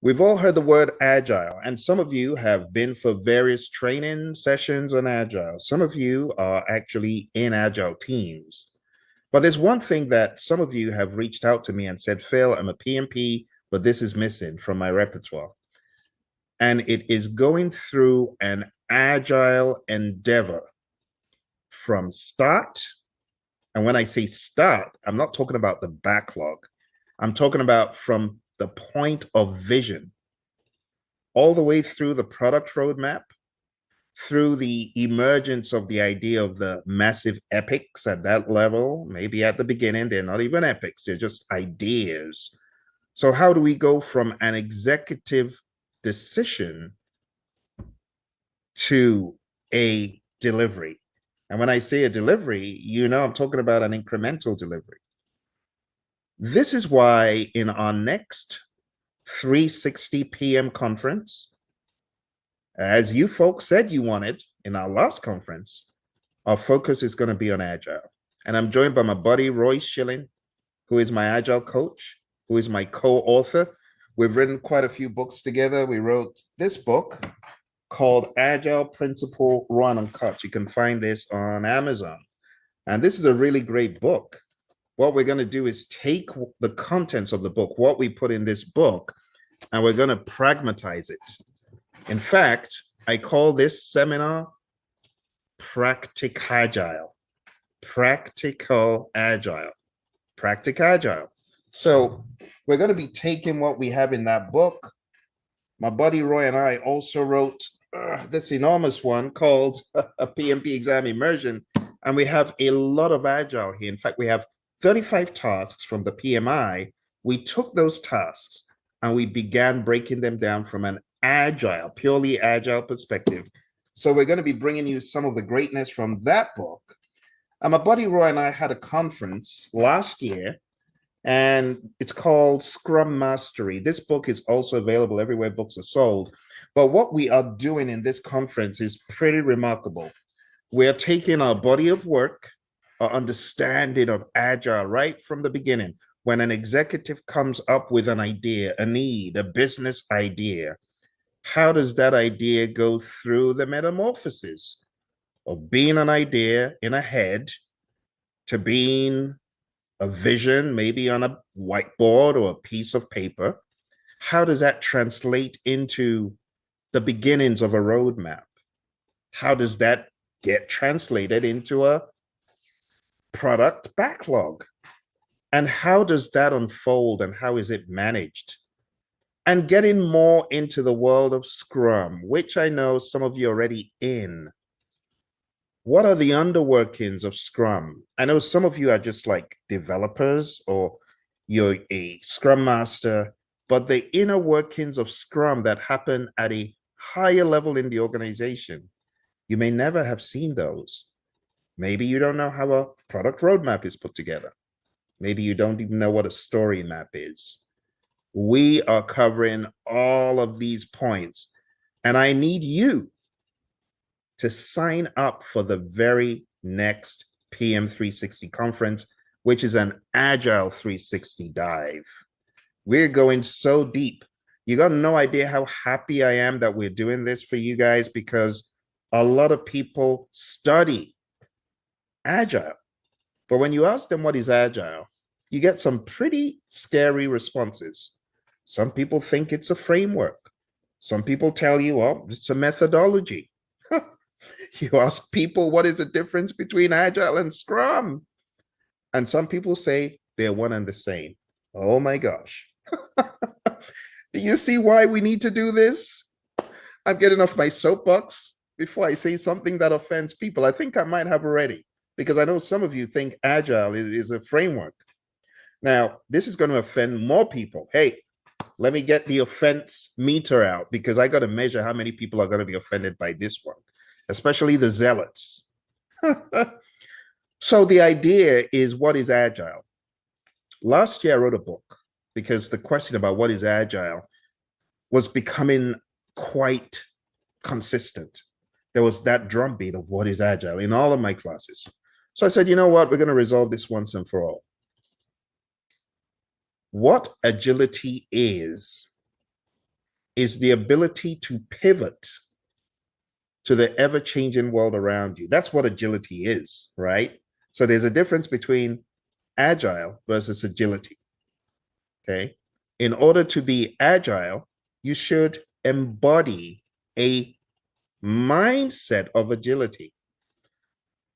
We've all heard the word agile, and some of you have been for various training sessions on agile. Some of you are actually in agile teams. But there's one thing that some of you have reached out to me and said, Phil, I'm a PMP, but this is missing from my repertoire. And it is going through an agile endeavor from start. And when I say start, I'm not talking about the backlog. I'm talking about from the point of vision all the way through the product roadmap, through the emergence of the idea of the massive epics at that level. Maybe at the beginning, they're not even epics, they're just ideas. So, how do we go from an executive decision to a delivery? And when I say a delivery, I'm talking about an incremental delivery. This is why in our next 360 PM conference, as you folks said you wanted in our last conference, our focus is going to be on Agile. And I'm joined by my buddy, Roy Schilling, who is my Agile coach, who is my co-author. We've written quite a few books together. We wrote this book called Agile Principle Run and Cut. You can find this on Amazon. And this is a really great book. What we're going to do is take the contents of the book, what we put in this book, and we're going to pragmatize it. In fact, I call this seminar Practical Agile. Practical Agile. Practical Agile. So we're going to be taking what we have in that book. My buddy Roy and I also wrote this enormous one called a PMP Exam Immersion. And we have a lot of Agile here. In fact, we have 35 tasks from the PMI. We took those tasks and we began breaking them down from an agile, purely agile perspective. So we're going to be bringing you some of the greatness from that book. And my buddy Roy and I had a conference last year, and it's called Scrum Mastery. This book is also available everywhere books are sold. But what we are doing in this conference is pretty remarkable. We're taking our body of work, our understanding of Agile right from the beginning. When an executive comes up with an idea, a need, a business idea, how does that idea go through the metamorphosis of being an idea in a head to being a vision, maybe on a whiteboard or a piece of paper? How does that translate into the beginnings of a roadmap? How does that get translated into a product backlog? And how does that unfold and how is it managed? And getting more into the world of Scrum, which I know some of you are already in. What are the underworkings of Scrum? I know some of you are just like developers or you're a Scrum Master, but the inner workings of Scrum that happen at a higher level in the organization, you may never have seen those. Maybe you don't know how a product roadmap is put together. Maybe you don't even know what a story map is. We are covering all of these points, and I need you to sign up for the very next PM 360 conference, which is an Agile 360 dive. We're going so deep. You got no idea how happy I am that we're doing this for you guys, because a lot of people study Agile. But when you ask them what is Agile, you get some pretty scary responses. Some people think it's a framework. Some people tell you, well, it's a methodology. You ask people, what is the difference between Agile and Scrum? And some people say they're one and the same. Oh my gosh. Do you see why we need to do this? I'm getting off my soapbox before I say something that offends people. I think I might have already, because I know some of you think Agile is a framework. Now, this is going to offend more people. Hey, let me get the offense meter out, because I got to measure how many people are going to be offended by this one, especially the zealots. So the idea is, what is Agile? Last year, I wrote a book because the question about what is Agile was becoming quite consistent. There was that drumbeat of what is Agile in all of my classes. So I said, you know what? We're going to resolve this once and for all. What agility is is the ability to pivot to the ever-changing world around you. That's what agility is, right? So there's a difference between agile versus agility. Okay. In order to be agile, you should embody a mindset of agility.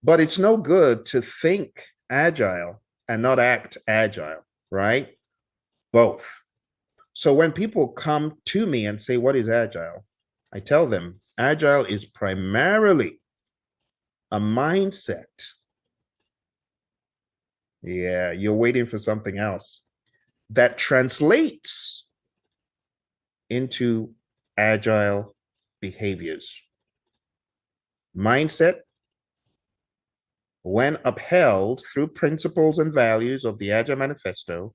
But it's no good to think agile and not act agile, right? Both. So when people come to me and say, what is agile? I tell them, agile is primarily a mindset. Yeah, you're waiting for something else that translates into agile behaviors. Mindset, when upheld through principles and values of the Agile Manifesto,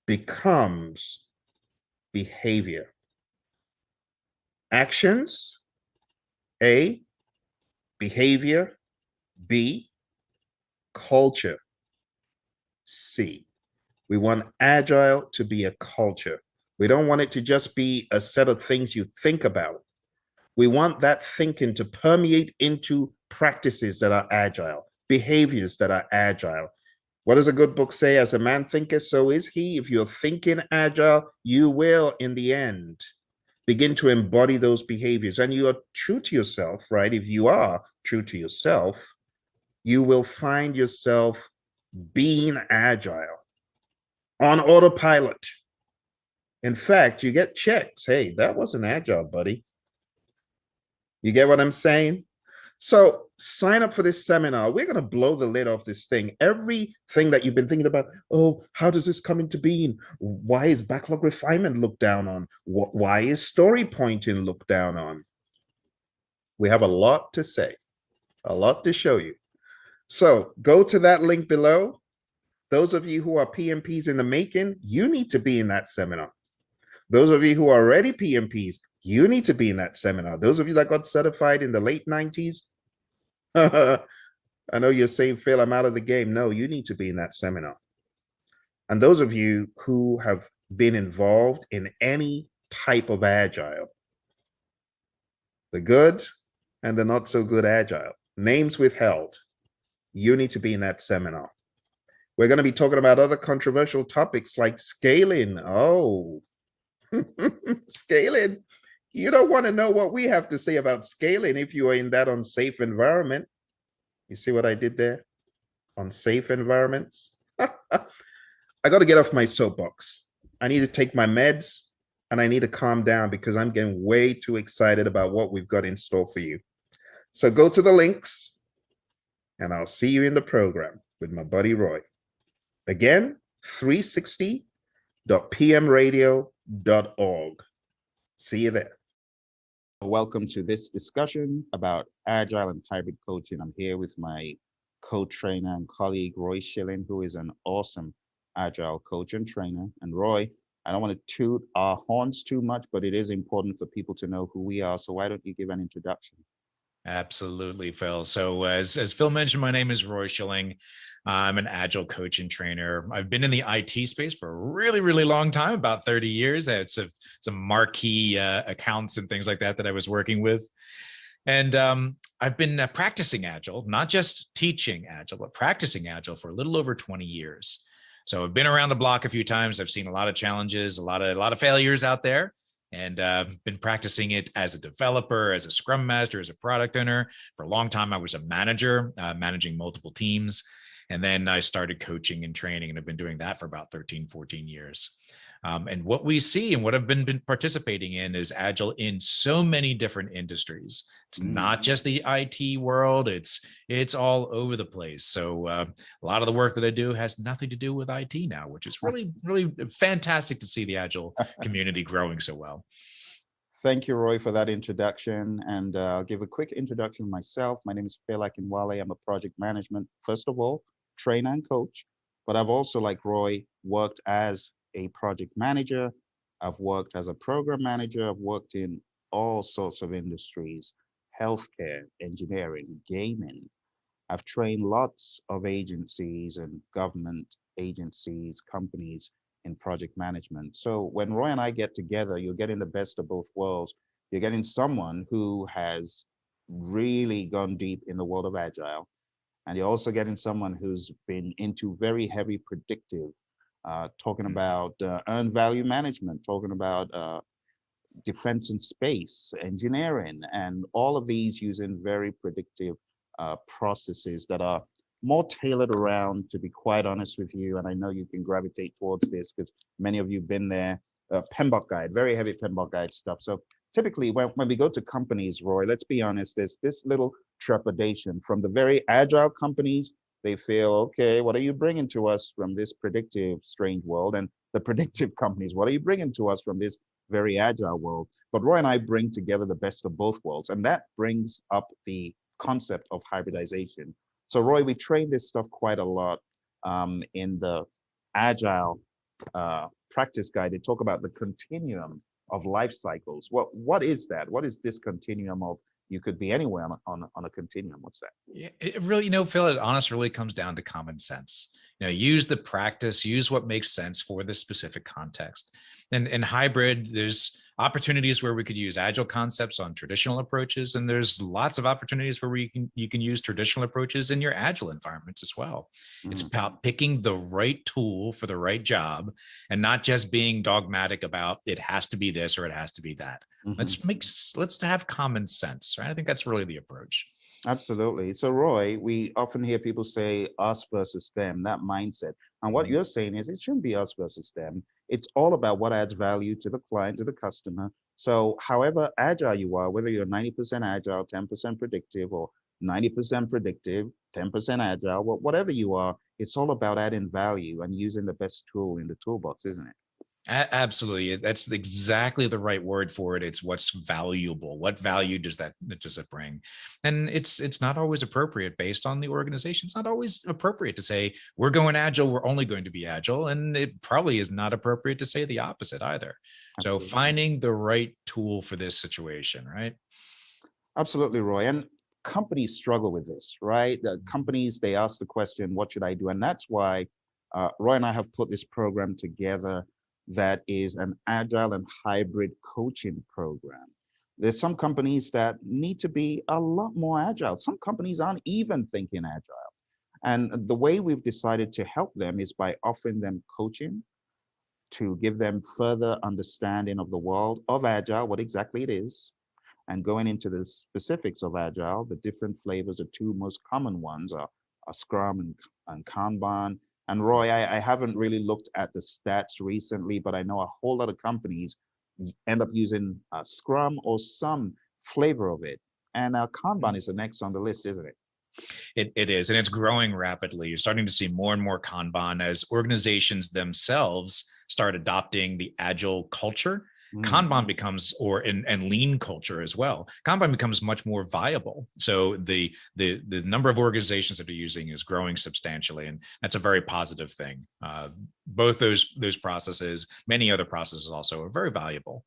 becomes behavior. Actions, A, behavior, B, culture, C. We want agile to be a culture. We don't want it to just be a set of things you think about. We want that thinking to permeate into practices that are agile, behaviors that are agile. What does a good book say? As a man thinketh, so is he. If you're thinking agile, you will, in the end, begin to embody those behaviors. And you are true to yourself, right? If you are true to yourself, you will find yourself being agile on autopilot. In fact, you get checks. Hey, that wasn't agile, buddy. You get what I'm saying? So sign up for this seminar. We're going to blow the lid off this thing. Everything that you've been thinking about, oh, how does this come into being? Why is backlog refinement looked down on? Why is story pointing looked down on? We have a lot to say, a lot to show you. So go to that link below. Those of you who are PMPs in the making, you need to be in that seminar. Those of you who are already PMPs, you need to be in that seminar. Those of you that got certified in the late 90s, I know you're saying, Phill, I'm out of the game. No, you need to be in that seminar. And those of you who have been involved in any type of agile, the good and the not so good agile, names withheld, you need to be in that seminar. We're going to be talking about other controversial topics like scaling. Oh, scaling. You don't want to know what we have to say about scaling if you are in that unsafe environment. You see what I did there? Unsafe environments. I got to get off my soapbox. I need to take my meds and I need to calm down because I'm getting way too excited about what we've got in store for you. So go to the links and I'll see you in the program with my buddy Roy. Again, 360.pmradio.org. See you there. Welcome to this discussion about agile and hybrid coaching. I'm here with my co-trainer and colleague, Roy Schilling, who is an awesome agile coach and trainer. And Roy, I don't want to toot our horns too much, but it is important for people to know who we are. So why don't you give an introduction? Absolutely, Phill. So as Phill mentioned, my name is Roy Schilling. I'm an agile coach and trainer. I've been in the IT space for a really, really long time, about 30 years. I had some marquee accounts and things like that I was working with. And I've been practicing Agile, not just teaching Agile, but practicing Agile for a little over 20 years. So I've been around the block a few times. I've seen a lot of challenges, a lot of failures out there, and been practicing it as a developer, as a Scrum Master, as a product owner. For a long time, I was a manager, managing multiple teams. And then I started coaching and training, and I've been doing that for about 13, 14 years. And what we see and what I've been participating in is Agile in so many different industries. It's not just the IT world, it's all over the place. So a lot of the work that I do has nothing to do with IT now, which is really, really fantastic to see the Agile community growing so well. Thank you, Roy, for that introduction. And I'll give a quick introduction of myself. My name is Phill Akinwale. I'm a project management, first of all, trainer and coach. But I've also, like Roy, worked as a project manager. I've worked as a program manager. I've worked in all sorts of industries, healthcare, engineering, gaming. I've trained lots of agencies and government agencies, companies in project management. So when Roy and I get together, you're getting the best of both worlds. You're getting someone who has really gone deep in the world of Agile, and you're also getting someone who's been into very heavy predictive, talking about earned value management, talking about defense and space, engineering, and all of these using very predictive processes that are more tailored around, to be quite honest with you. And I know you can gravitate towards this because many of you have been there. PMBOK guide, very heavy PMBOK guide stuff. So typically when we go to companies, Roy, let's be honest, there's this little trepidation from the very agile companies. They feel, okay, what are you bringing to us from this predictive strange world? And the predictive companies, what are you bringing to us from this very agile world? But Roy and I bring together the best of both worlds, and that brings up the concept of hybridization. So Roy, we train this stuff quite a lot in the agile practice guide. They talk about the continuum of life cycles. What is that? What is this continuum of, you could be anywhere on a continuum? What's that? Yeah, it really, Phil, it honestly really comes down to common sense. Use the practice, use what makes sense for the specific context. And in hybrid, there's opportunities where we could use agile concepts on traditional approaches, and there's lots of opportunities where you can use traditional approaches in your agile environments as well. It's about picking the right tool for the right job, and not just being dogmatic about it has to be this or it has to be that. Let's have common sense, right? I think that's really the approach. Absolutely. So Roy, we often hear people say us versus them, that mindset. And what you're saying is it shouldn't be us versus them. It's all about what adds value to the client, to the customer. So however agile you are, whether you're 90% agile, 10% predictive, or 90% predictive, 10% agile, whatever you are, it's all about adding value and using the best tool in the toolbox, isn't it? Absolutely. That's exactly the right word for it. It's what's valuable. What value does it bring? And it's not always appropriate based on the organization. It's not always appropriate to say we're going agile, we're only going to be agile. And it probably is not appropriate to say the opposite either. Absolutely. So finding the right tool for this situation, right? Absolutely, Roy. And companies struggle with this, right? The companies, they ask the question, what should I do? And that's why Roy and I have put this program together that is an agile and hybrid coaching program. There's some companies that need to be a lot more agile. Some companies aren't even thinking agile. And the way we've decided to help them is by offering them coaching to give them further understanding of the world of agile, what exactly it is, and going into the specifics of agile. The different flavors, the two most common ones are Scrum and Kanban. And Roy, I haven't really looked at the stats recently, but I know a whole lot of companies end up using Scrum or some flavor of it. And Kanban is the next on the list, isn't it? It is, and it's growing rapidly. You're starting to see more and more Kanban as organizations themselves start adopting the agile culture. Kanban becomes, and lean culture as well. Kanban becomes much more viable. So the number of organizations that are using is growing substantially, and that's a very positive thing. Both those processes, many other processes also, are very valuable.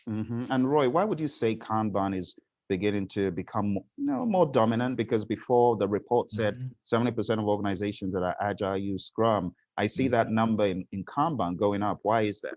And Roy, why would you say Kanban is beginning to become more dominant? Because before, the report said 70% of organizations that are agile use Scrum. I see that number in Kanban going up. Why is that?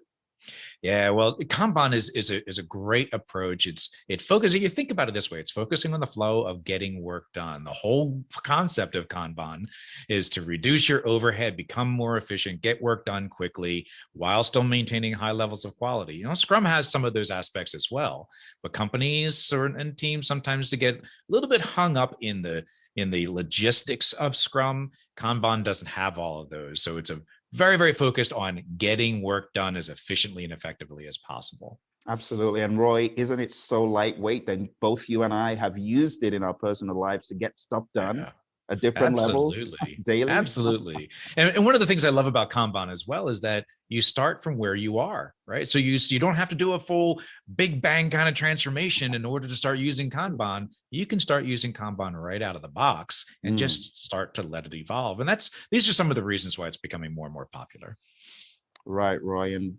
Yeah, well, Kanban is a great approach. It focuses. You think about it this way: it's focusing on the flow of getting work done. The whole concept of Kanban is to reduce your overhead, become more efficient, get work done quickly, while still maintaining high levels of quality. Scrum has some of those aspects as well, but companies and teams sometimes to get a little bit hung up in the logistics of Scrum. Kanban doesn't have all of those, so it's a very, very focused on getting work done as efficiently and effectively as possible. Absolutely. And Roy, isn't it so lightweight that both you and I have used it in our personal lives to get stuff done at different levels daily? Absolutely. And one of the things I love about Kanban as well is that you start from where you are, right? So you don't have to do a full big bang kind of transformation in order to start using Kanban. You can start using Kanban right out of the box and just start to let it evolve. And these are some of the reasons why it's becoming more and more popular. Right, Roy. And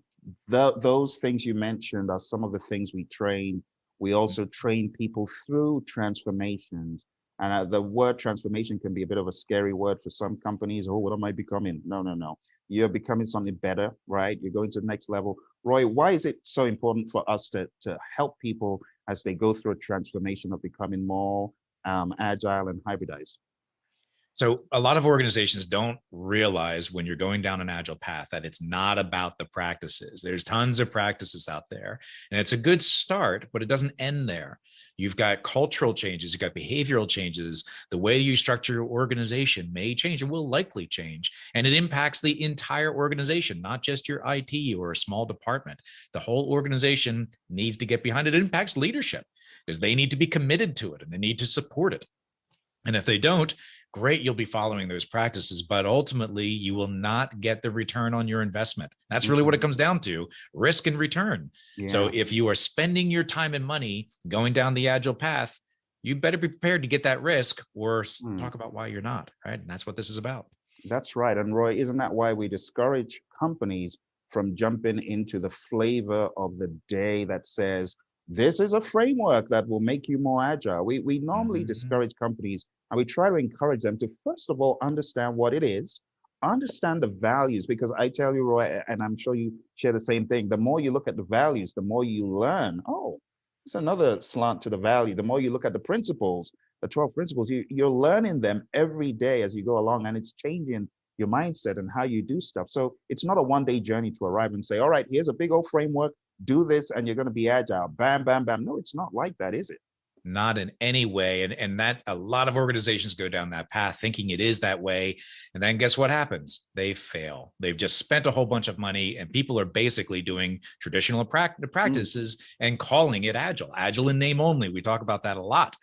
those things you mentioned are some of the things we train. We also train people through transformations. And the word transformation can be a bit of a scary word for some companies. Oh, what am I becoming? No. you're becoming something better, right? You're going to the next level. Roy, why is it so important for us to help people as they go through a transformation of becoming more agile and hybridized? So a lot of organizations don't realize when you're going down an agile path that it's not about the practices. There's tons of practices out there, and it's a good start, but it doesn't end there. You've got cultural changes, you've got behavioral changes. The way you structure your organization may change and will likely change, and it impacts the entire organization, not just your IT or a small department. The whole organization needs to get behind it. It impacts leadership because they need to be committed to it and they need to support it. And if they don't, great, you'll be following those practices, but ultimately you will not get the return on your investment. That's really what it comes down to, risk and return. Yeah. So if you are spending your time and money going down the agile path, you better be prepared to get that risk or talk about why you're not, right? And that's what this is about. That's right. And Roy, isn't that why we discourage companies from jumping into the flavor of the day that says, this is a framework that will make you more agile? We normally discourage companies, and we try to encourage them to, first of all, understand what it is, understand the values, because I tell you, Roy, and I'm sure you share the same thing, the more you look at the values, the more you learn. Oh, it's another slant to the value. The more you look at the principles, the 12 principles, you're learning them every day as you go along, and it's changing your mindset and how you do stuff. So it's not a one-day journey to arrive and say, all right, here's a big old framework, do this, and you're going to be agile. Bam, bam, bam. No, it's not like that, is it? Not in any way. And that a lot of organizations go down that path thinking it is that way. And then guess what happens? They fail. They've just spent a whole bunch of money, and people are basically doing traditional practices and calling it agile in name only. We talk about that a lot.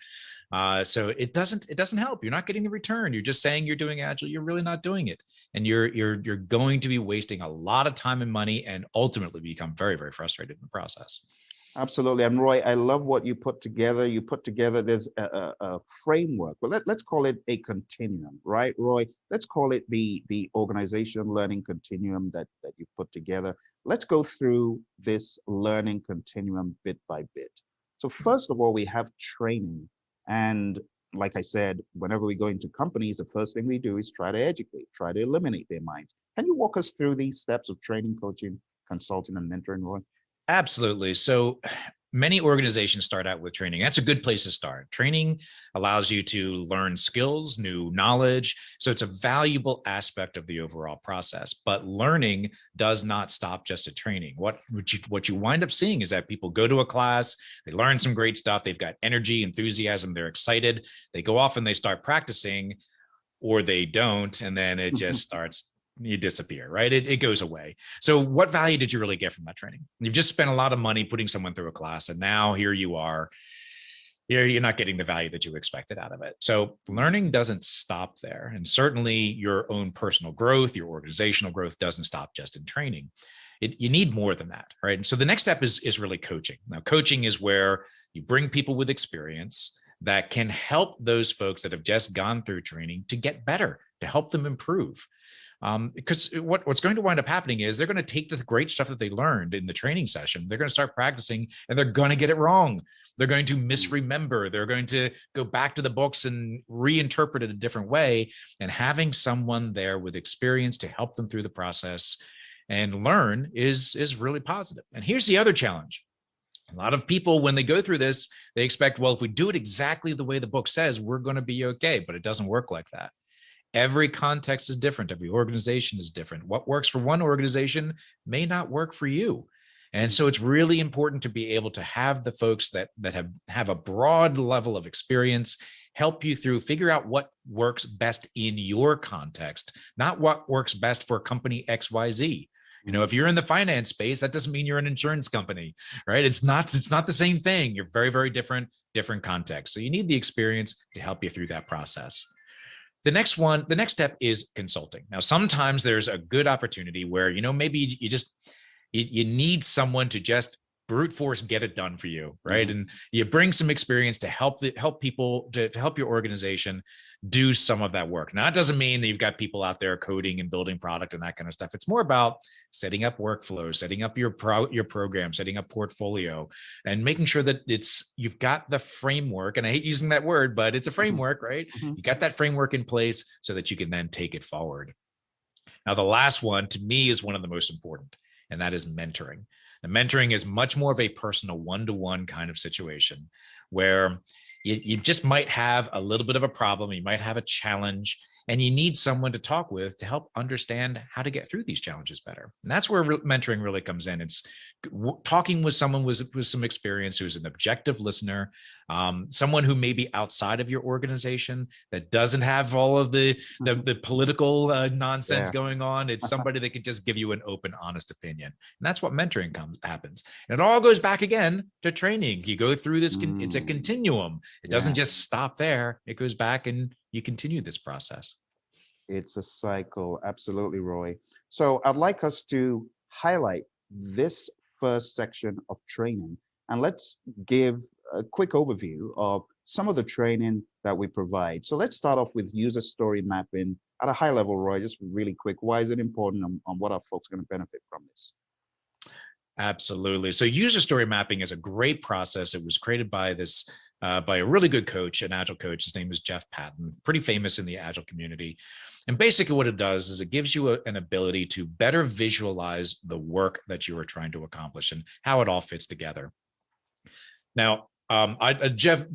So it doesn't help. You're not getting the return. You're just saying you're doing agile. You're really not doing it. And you're going to be wasting a lot of time and money and ultimately become very, very frustrated in the process. Absolutely. And Roy, I love what you put together. You put together, there's a framework, but let's call it a continuum, right, Roy? Let's call it the organization learning continuum that you've put together. Let's go through this learning continuum bit by bit. So first of all, we have training. And like I said, whenever we go into companies, the first thing we do is try to educate, try to eliminate their minds. Can you walk us through these steps of training, coaching, consulting, and mentoring, Roy? Absolutely. So many organizations start out with training. That's a good place to start. Training allows you to learn skills, new knowledge. So it's a valuable aspect of the overall process. But learning does not stop just at training. What you wind up seeing is that people go to a class, they learn some great stuff, they've got energy, enthusiasm, they're excited. They go off and they start practicing, or they don't, and then it just starts. You disappear, right? It goes away. So what value did you really get from that training? You've just spent a lot of money putting someone through a class, and now here you are. You're not getting the value that you expected out of it. So learning doesn't stop there. And certainly your own personal growth, your organizational growth doesn't stop just in training. You need more than that, right? And so the next step is really coaching. Now, coaching is where you bring people with experience that can help those folks that have just gone through training to get better, to help them improve. Because what's going to wind up happening is they're going to take the great stuff that they learned in the training session, they're going to start practicing, and they're going to get it wrong. They're going to misremember. They're going to go back to the books and reinterpret it a different way. And having someone there with experience to help them through the process and learn is really positive. And here's the other challenge. A lot of people, when they go through this, they expect, well, if we do it exactly the way the book says, we're going to be okay. But it doesn't work like that. Every context is different. Every organization is different. What works for one organization may not work for you. And so it's really important to be able to have the folks that have a broad level of experience help you through, figure out what works best in your context, not what works best for company XYZ. You know, if you're in the finance space, that doesn't mean you're an insurance company, right? It's not the same thing. You're very, very different contexts. So you need the experience to help you through that process. The next step is consulting. Now, sometimes there's a good opportunity where, maybe you need someone to just brute force get it done for you, right? Mm-hmm. And you bring some experience to help people to help your organization do some of that work. Now, that doesn't mean that you've got people out there coding and building product and that kind of stuff. It's more about setting up workflows, setting up your program, setting up portfolio, and making sure that you've got the framework. And I hate using that word, but it's a framework, right? Mm-hmm. You got that framework in place so that you can then take it forward. Now, the last one to me is one of the most important, and that is mentoring. And mentoring is much more of a personal one-to-one kind of situation where you just might have a little bit of a problem. You might have a challenge, and you need someone to talk with to help understand how to get through these challenges better. And that's where mentoring really comes in. It's talking with someone with some experience, who's an objective listener, someone who may be outside of your organization that doesn't have all of the political nonsense going on. It's somebody that can just give you an open, honest opinion. And that's what mentoring happens. And it all goes back again to training. You go through this, it's a continuum. It doesn't just stop there. It goes back and you continue this process. It's a cycle. Absolutely, Roy. So I'd like us to highlight this first section of training, and let's give a quick overview of some of the training that we provide. So let's start off with user story mapping at a high level, Roy, just really quick. Why is it important, on what are folks going to benefit from this? Absolutely. So user story mapping is a great process. It was created by by a really good coach, an Agile coach. His name is Jeff Patton, pretty famous in the Agile community. And basically what it does is it gives you an ability to better visualize the work that you are trying to accomplish and how it all fits together. Now, Jeff,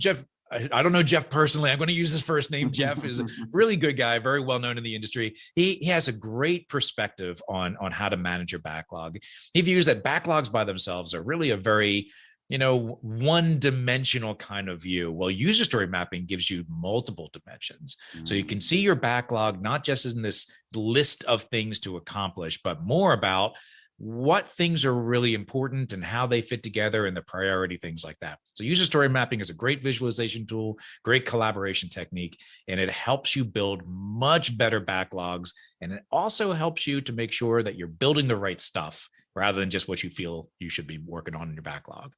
I don't know Jeff personally. I'm going to use his first name. Jeff is a really good guy, very well known in the industry. He has a great perspective on how to manage your backlog. He views that backlogs by themselves are really a very one-dimensional kind of view. Well, user story mapping gives you multiple dimensions. So you can see your backlog, not just in this list of things to accomplish, but more about what things are really important and how they fit together and the priority, things like that. So user story mapping is a great visualization tool, great collaboration technique, and it helps you build much better backlogs. And it also helps you to make sure that you're building the right stuff rather than just what you feel you should be working on in your backlog.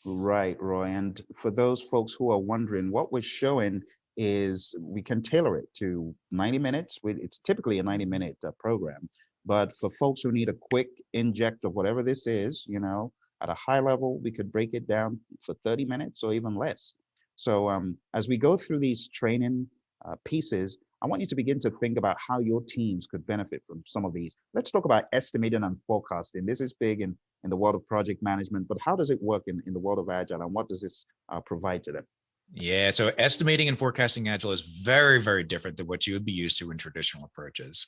Right, Roy. And for those folks who are wondering, what we're showing is we can tailor it to 90 minutes. It's typically a 90-minute program. But for folks who need a quick inject of whatever this is, at a high level, we could break it down for 30 minutes or even less. So as we go through these training pieces, I want you to begin to think about how your teams could benefit from some of these. Let's talk about estimating and forecasting. This is big in the world of project management, but how does it work in the world of Agile, and what does this provide to them? Yeah, so estimating and forecasting Agile is very, very different than what you would be used to in traditional approaches.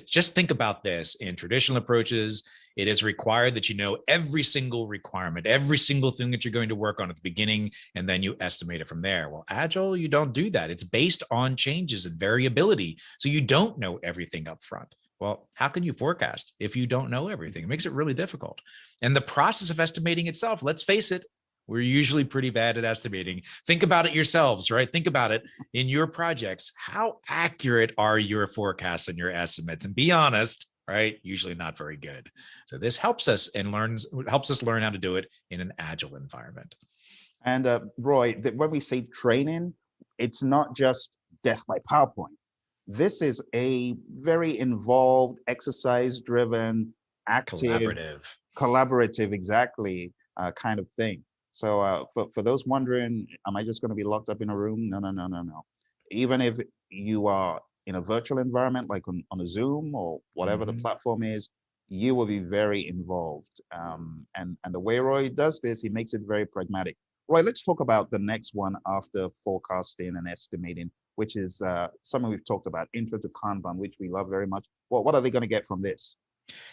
Just think about this. In traditional approaches, it is required that you know every single requirement, every single thing that you're going to work on at the beginning, and then you estimate it from there. Well, Agile, you don't do that. It's based on changes and variability. So you don't know everything up front. Well, how can you forecast if you don't know everything? It makes it really difficult. And the process of estimating itself, let's face it, we're usually pretty bad at estimating. Think about it yourselves, right? Think about it in your projects. How accurate are your forecasts and your estimates? And be honest, right? Usually not very good. So this helps us helps us learn how to do it in an Agile environment. And Roy, when we say training, it's not just death by PowerPoint. This is a very involved, exercise-driven, active, collaborative, exactly, kind of thing. So for those wondering, am I just going to be locked up in a room? No. Even if you are in a virtual environment, like on a Zoom or whatever the platform is, you will be very involved. And the way Roy does this, he makes it very pragmatic. Roy, let's talk about the next one after forecasting and estimating, which is something we've talked about, Intro to Kanban, which we love very much. Well, what are they going to get from this?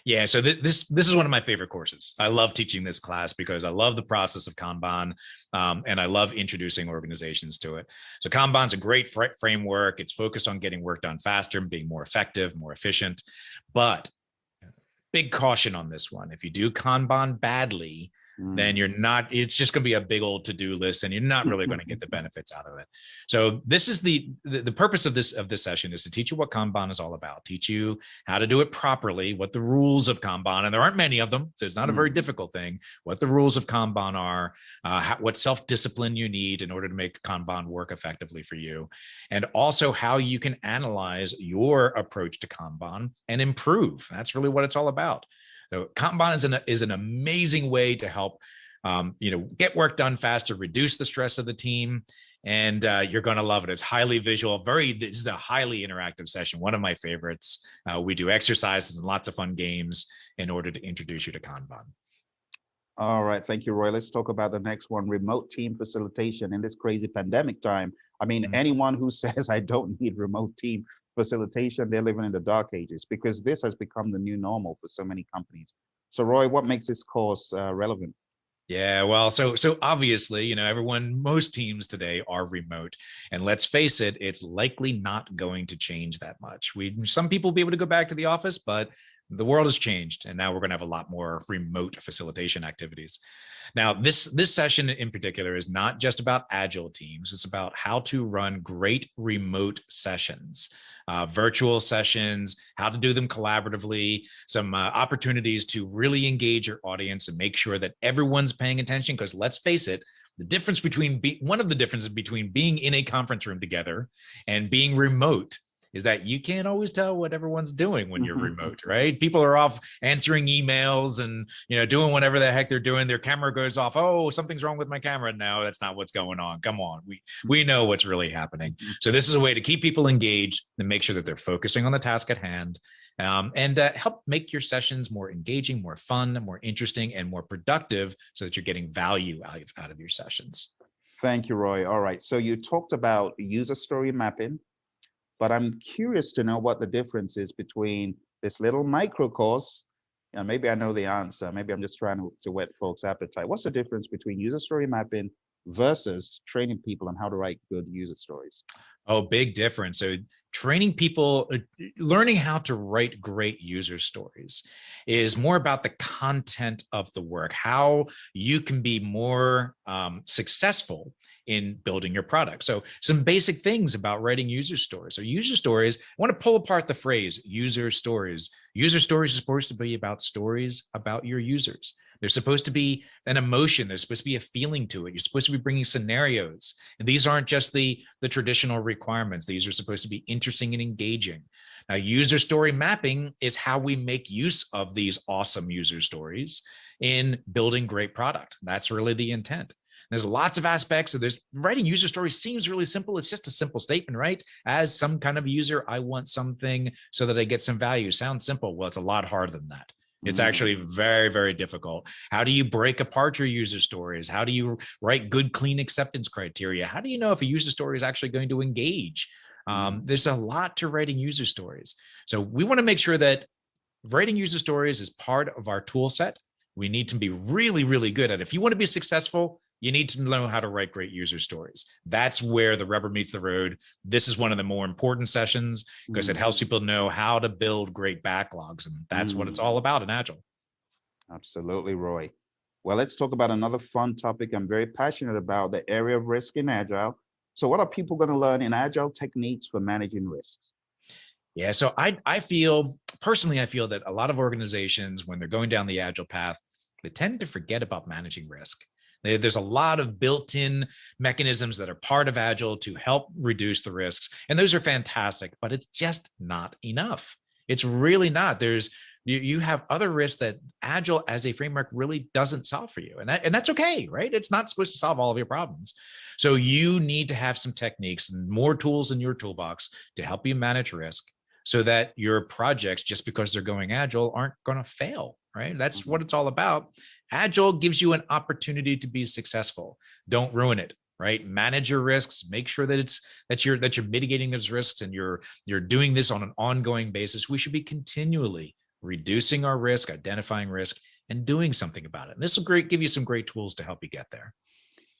Yeah, so this is one of my favorite courses. I love teaching this class because I love the process of Kanban, and I love introducing organizations to it. So Kanban's a great framework. It's focused on getting work done faster and being more effective, more efficient. But big caution on this one. If you do Kanban badly, then it's just going to be a big old to-do list, and you're not really going to get the benefits out of it. So this is the purpose of this session is to teach you what Kanban is all about, teach you how to do it properly, what the rules of Kanban, and there aren't many of them, so it's not a very difficult thing, what the rules of Kanban are, what self-discipline you need in order to make Kanban work effectively for you, and also how you can analyze your approach to Kanban and improve. That's really what it's all about. So Kanban is an amazing way to help, get work done faster, reduce the stress of the team, and you're going to love it. It's highly visual. This is a highly interactive session. One of my favorites. We do exercises and lots of fun games in order to introduce you to Kanban. All right, thank you, Roy. Let's talk about the next one, remote team facilitation in this crazy pandemic time. I mean, anyone who says I don't need remote team facilitation, they're living in the dark ages, because this has become the new normal for so many companies. So Roy, what makes this course relevant? Yeah, well, so obviously, you know, most teams today are remote, and let's face it, it's likely not going to change that much. Some people will be able to go back to the office, but the world has changed, and now we're going to have a lot more remote facilitation activities. Now, this session in particular is not just about Agile teams. It's about how to run great remote sessions. Virtual sessions, how to do them collaboratively, some opportunities to really engage your audience and make sure that everyone's paying attention. Because let's face it, one of the differences between being in a conference room together and being remote is that you can't always tell what everyone's doing when you're remote, right? People are off answering emails and, you know, doing whatever the heck they're doing. Their camera goes off. Oh, something's wrong with my camera. No, that's not what's going on. Come on. We know what's really happening. So this is a way to keep people engaged and make sure that they're focusing on the task at hand, and help make your sessions more engaging, more fun, more interesting, and more productive so that you're getting value out of your sessions. Thank you, Roy. All right. So you talked about user story mapping, but I'm curious to know what the difference is between this little micro course, and maybe I know the answer, maybe I'm just trying to whet folks' appetite. What's the difference between user story mapping versus training people on how to write good user stories? Oh, big difference. So training people, learning how to write great user stories is more about the content of the work, how you can be more successful in building your product. So some basic things about writing user stories. So user stories, I want to pull apart the phrase user stories. User stories are supposed to be about stories about your users. There's supposed to be an emotion. There's supposed to be a feeling to it. You're supposed to be bringing scenarios. And these aren't just the traditional requirements. These are supposed to be interesting and engaging. Now, user story mapping is how we make use of these awesome user stories in building great product. That's really the intent. There's lots of aspects of this. Writing user stories seems really simple. It's just a simple statement, right? As some kind of user, I want something so that I get some value. Sounds simple. Well, it's a lot harder than that. It's actually very, very difficult. How do you break apart your user stories? How do you write good, clean acceptance criteria? How do you know if a user story is actually going to engage? There's a lot to writing user stories. So we want to make sure that writing user stories is part of our tool set. We need to be really, really good at it. If you want to be successful, you need to know how to write great user stories. That's where the rubber meets the road. This is one of the more important sessions because it helps people know how to build great backlogs. And that's what it's all about in Agile. Absolutely, Roy. Well, let's talk about another fun topic I'm very passionate about, the area of risk in Agile. So what are people going to learn in Agile techniques for managing risks? Yeah, so I feel that a lot of organizations, when they're going down the Agile path, they tend to forget about managing risk. There's a lot of built-in mechanisms that are part of Agile to help reduce the risks. And those are fantastic, but it's just not enough. It's really not. You have other risks that Agile as a framework really doesn't solve for you. And that's okay, right? It's not supposed to solve all of your problems. So you need to have some techniques and more tools in your toolbox to help you manage risk so that your projects, just because they're going Agile, aren't going to fail, right? That's what it's all about. Agile gives you an opportunity to be successful. Don't ruin it, right? Manage your risks. Make sure that you're mitigating those risks and you're doing this on an ongoing basis. We should be continually reducing our risk, identifying risk, and doing something about it. And this will give you some great tools to help you get there.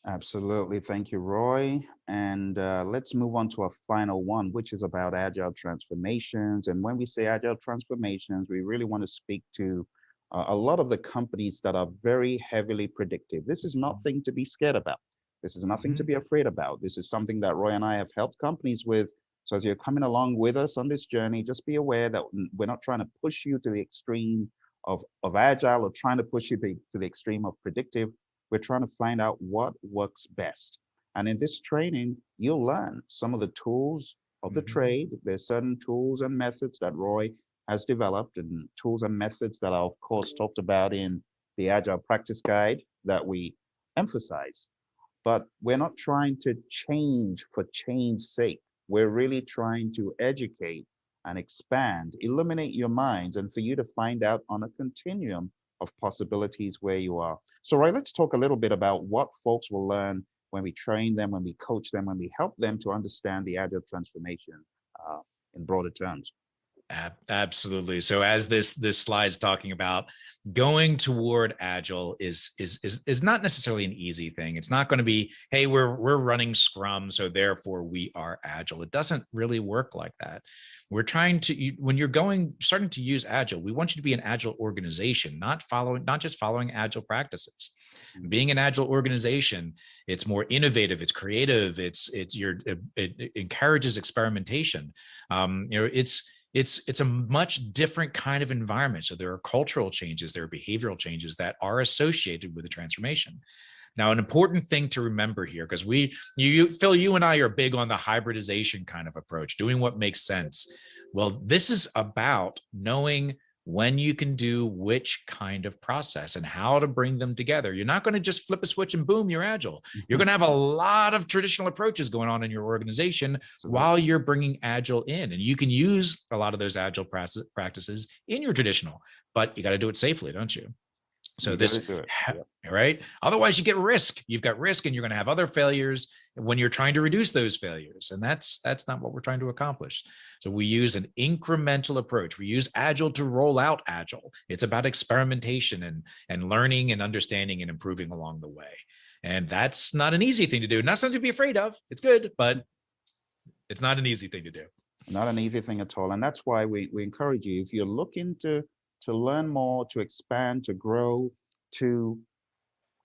Absolutely. Thank you, Roy. And let's move on to our final one, which is about Agile transformations. And when we say Agile transformations, we really want to speak to a lot of the companies that are very heavily predictive. This is nothing to be scared about. This is nothing to be afraid about. This is something that Roy and I have helped companies with. So as you're coming along with us on this journey, just be aware that we're not trying to push you to the extreme of Agile or trying to push you to the extreme of predictive. We're trying to find out what works best. And in this training, you'll learn some of the tools of the trade. There's certain tools and methods that Roy has developed and tools and methods that are, of course, talked about in the Agile Practice Guide that we emphasize. but we're not trying to change for change's sake. We're really trying to educate and expand, illuminate your minds, and for you to find out on a continuum of possibilities where you are. So, Roy, let's talk a little bit about what folks will learn when we train them, when we coach them, when we help them to understand the agile transformation uh, in broader terms. Absolutely. So as this slide's talking about, going toward agile is not necessarily an easy thing. It's not going to be, hey, we're running Scrum, so therefore we are agile. It doesn't really work like that. We're trying to, when you're starting to use agile, we want you to be an agile organization, not just following agile practices. Being an agile organization, it's more innovative, it's creative, it encourages experimentation. It's a much different kind of environment. So there are cultural changes, there are behavioral changes that are associated with the transformation. Now, an important thing to remember here, because Phill, you and I are big on the hybridization kind of approach, doing what makes sense. Well, this is about knowing when you can do which kind of process and how to bring them together. You're not going to just flip a switch and boom, you're agile. You're going to have a lot of traditional approaches going on in your organization while you're bringing agile in. And you can use a lot of those agile practices in your traditional, but you got to do it safely, don't you? So right? Otherwise you get risk. You've got risk and you're going to have other failures when you're trying to reduce those failures. And that's not what we're trying to accomplish. So we use an incremental approach. We use agile to roll out agile. It's about experimentation and learning and understanding and improving along the way. And that's not an easy thing to do. Not something to be afraid of. It's good, but it's not an easy thing to do. Not an easy thing at all. And that's why we encourage you, if you're looking to learn more, to expand, to grow, to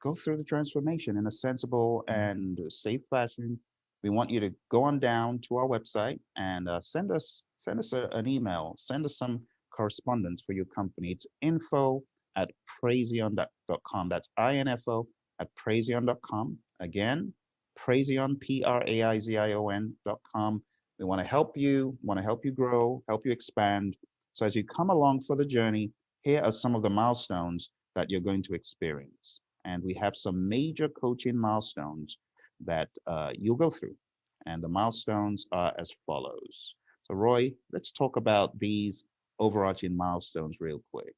go through the transformation in a sensible and safe fashion, we want you to go on down to our website and send us an email, send us some correspondence for your company. It's info@praizion.com. That's info@praizion.com. Again, Praizion, PRAIZION.com. We want to help you, grow, help you expand. So as you come along for the journey, here are some of the milestones that you're going to experience. And we have some major coaching milestones that you'll go through. And the milestones are as follows. So Roy, let's talk about these overarching milestones real quick.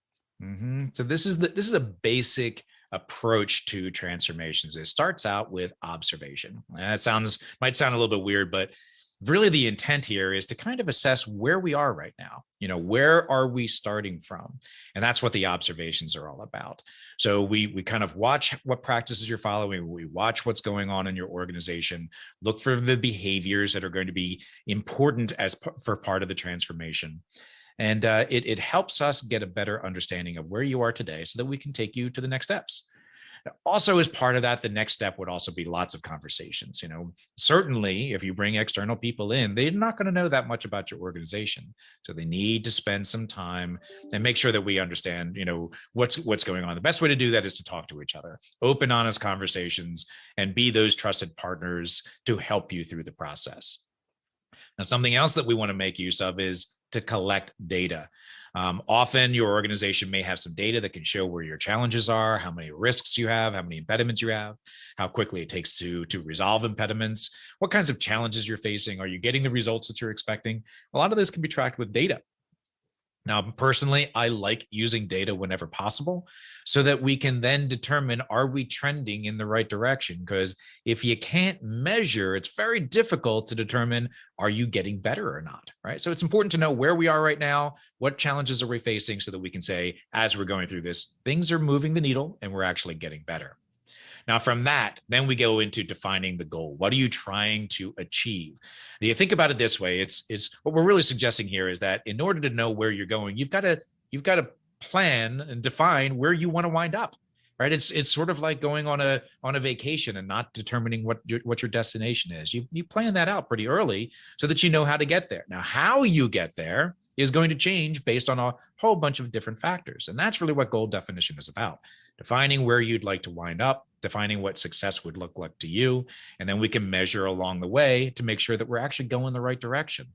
So this is a basic approach to transformations. It starts out with observation. And that might sound a little bit weird, but really the intent here is to kind of assess where we are right now. Where are we starting from? And that's what the observations are all about. So we kind of watch what practices you're following. We watch what's going on in your organization, look for the behaviors that are going to be important for part of the transformation. And it helps us get a better understanding of where you are today so that we can take you to the next steps. Also, as part of that, the next step would also be lots of conversations. Certainly, if you bring external people in, they're not going to know that much about your organization. So they need to spend some time and make sure that we understand, what's going on. The best way to do that is to talk to each other, open, honest conversations, and be those trusted partners to help you through the process. Now, something else that we want to make use of is to collect data. Often your organization may have some data that can show where your challenges are, how many risks you have, how many impediments you have, how quickly it takes to resolve impediments, what kinds of challenges you're facing. Are you getting the results that you're expecting? A lot of this can be tracked with data. Now, personally, I like using data whenever possible so that we can then determine, are we trending in the right direction? Because if you can't measure, it's very difficult to determine, are you getting better or not, right? So it's important to know where we are right now, what challenges are we facing, so that we can say, as we're going through this, things are moving the needle and we're actually getting better. Now, from that, then we go into defining the goal. What are you trying to achieve? And you think about it this way, it's what we're really suggesting here is that in order to know where you're going, you've got to plan and define where you want to wind up, right? It's sort of like going on a vacation and not determining what your destination is. You plan that out pretty early so that you know how to get there. Now, how you get there is going to change based on a whole bunch of different factors. And that's really what goal definition is about. Defining where you'd like to wind up, defining what success would look like to you, and then we can measure along the way to make sure that we're actually going the right direction.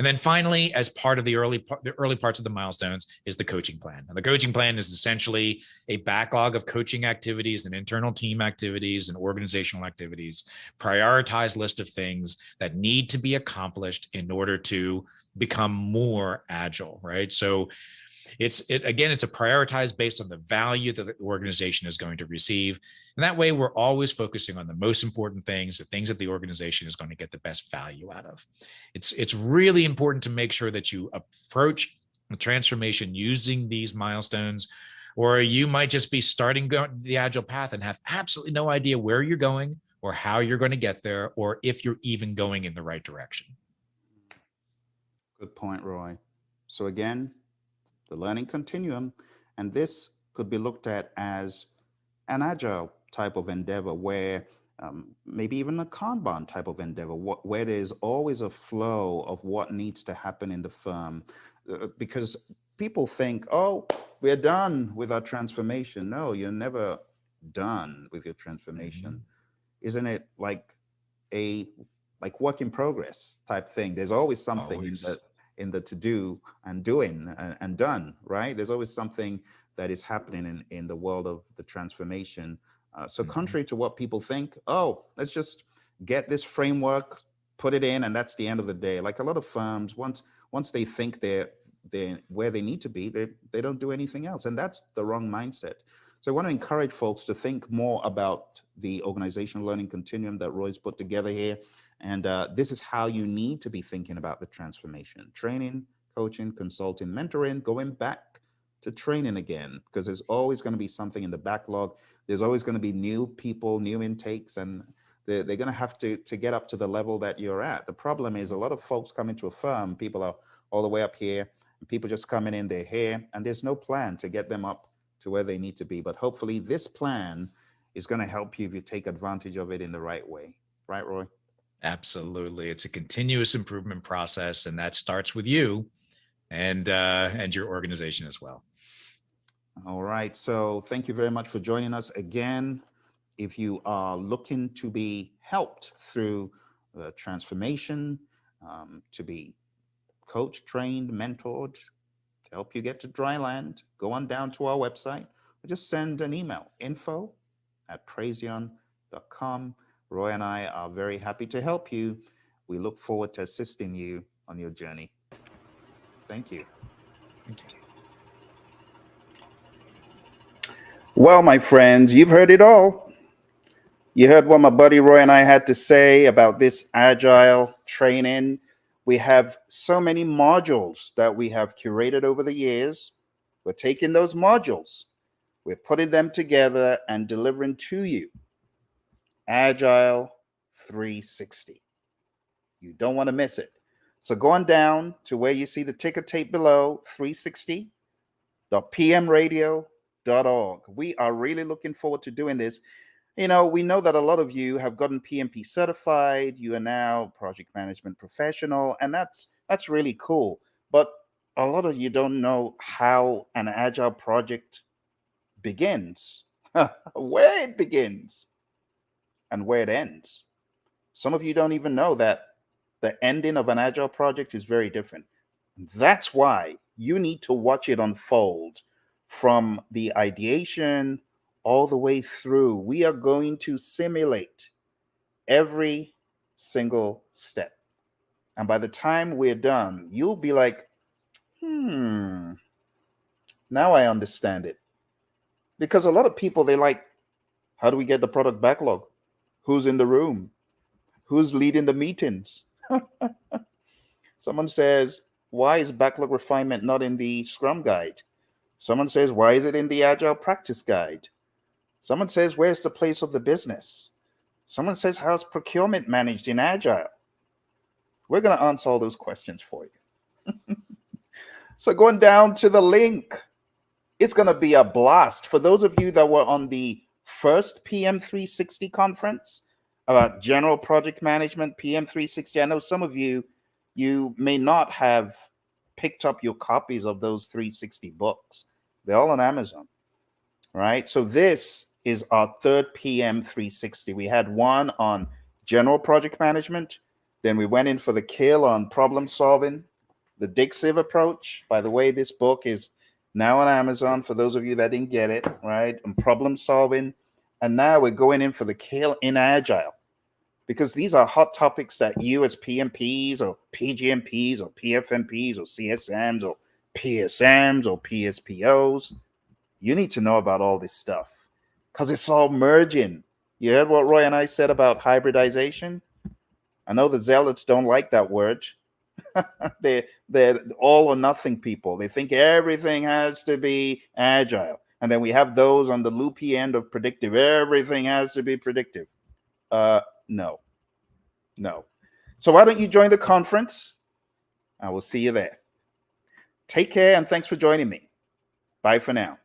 And then finally, as part of the early parts of the milestones is the coaching plan. And the coaching plan is essentially a backlog of coaching activities and internal team activities and organizational activities, prioritized list of things that need to be accomplished in order to become more agile, right? So it's a prioritized based on the value that the organization is going to receive. And that way we're always focusing on the most important things, the things that the organization is going to get the best value out of. It's really important to make sure that you approach the transformation using these milestones, or you might just be starting the agile path and have absolutely no idea where you're going or how you're going to get there, or if you're even going in the right direction. Good point, Roy. So again, the learning continuum, and this could be looked at as an agile type of endeavor, where maybe even a Kanban type of endeavor, where there's always a flow of what needs to happen in the firm. Because people think, oh, we're done with our transformation. No, you're never done with your transformation. Mm-hmm. Isn't it like a work in progress type thing? There's always something in the to do and doing and done, right? There's always something that is happening in the world of the transformation. So contrary to what people think, oh, let's just get this framework, put it in, and that's the end of the day. Like a lot of firms, once they think they're where they need to be, they don't do anything else. And that's the wrong mindset. So I want to encourage folks to think more about the organizational learning continuum that Roy's put together here. And this is how you need to be thinking about the transformation: training, coaching, consulting, mentoring, going back to training again, because there's always going to be something in the backlog. There's always going to be new people, new intakes, and they're going to have to get up to the level that you're at. The problem is a lot of folks come into a firm, people are all the way up here, and people just coming in, they're here, and there's no plan to get them up to where they need to be. But hopefully this plan is going to help you if you take advantage of it in the right way. Right, Roy? Absolutely. It's a continuous improvement process, and that starts with you and your organization as well. All right. So thank you very much for joining us again. If you are looking to be helped through the transformation, to be coached, trained, mentored, to help you get to dry land, go on down to our website or just send an email, info@praizion.com. Roy and I are very happy to help you. We look forward to assisting you on your journey. Thank you. Thank you. Well, my friends, you've heard it all. You heard what my buddy Roy and I had to say about this agile training. We have so many modules that we have curated over the years. We're taking those modules, we're putting them together and delivering to you Agile 360. You don't want to miss it. So go on down to where you see the ticker tape below, 360.pmradio.org. We are really looking forward to doing this. You know, we know that a lot of you have gotten PMP certified. You are now project management professional, and that's really cool. But a lot of you don't know how an agile project begins, where it begins, and where it ends. Some of you don't even know that the ending of an agile project is very different. That's why you need to watch it unfold from the ideation all the way through. We are going to simulate every single step. And by the time we're done, you'll be like, now I understand it. Because a lot of people, they like, how do we get the product backlog? Who's in the room? Who's leading the meetings? Someone says, why is backlog refinement not in the Scrum guide? Someone says, why is it in the Agile practice guide? Someone says, where's the place of the business? Someone says, how's procurement managed in Agile? We're going to answer all those questions for you. So going down to the link, it's going to be a blast. For those of you that were on the first PM360 conference about general project management, PM360, I know some of you may not have picked up your copies of those 360 books. They're all on Amazon, right? So this is our third PM360. We had one on general project management. Then we went in for the kill on problem solving. the Dixiv approach. By the way, this book is now on Amazon for those of you that didn't get it, right? And problem solving. And now we're going in for the kill in Agile, because these are hot topics that you as PMPs or PGMPs or PFMPs or CSMs or PSMs or PSPOs, you need to know about all this stuff because it's all merging. You heard what Roy and I said about hybridization? I know the zealots don't like that word. They're all or nothing people. They think everything has to be agile. And then we have those on the loopy end of predictive. Everything has to be predictive. No. So why don't you join the conference? I will see you there. Take care and thanks for joining me. Bye for now.